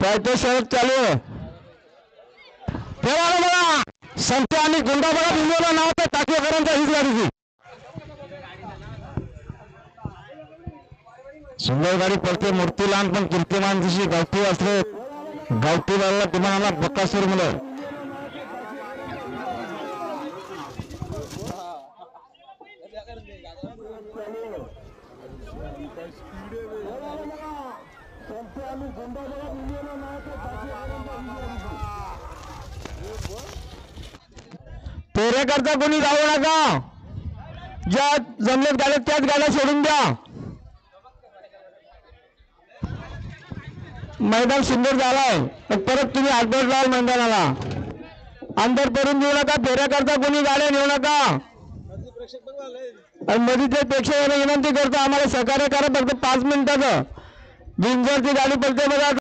पळते शर्यत चालू आहे. तेव्हा बघा संत आणि गुंडा बघा लिहिलेलं नाव ते टाकेकरांच्या हीच गाडीची सुंदर गाडी पडते. मूर्ती लहान पण कीर्तिमान दिशी गावठी असले गावठी बाळाला तुम्हाला बक्कासूर मुलं पेरेकरता कोणी जाऊ नका. ज्या जमलेत गाड्या त्याच गाड्या सोडून द्या. मैदान सुंदर झालाय परत तुम्ही आठवड लावाल मैदानाला. अंदर पडून देऊ नका. पेरेकरता कोणी गाड्या नेऊ नका. आणि मध्ये ते प्रेक्षकांना विनंती करतो आम्हाला सहकार्य करा फक्त 5 मिनिटाचं. जिंजरची गाडी पडते बघा.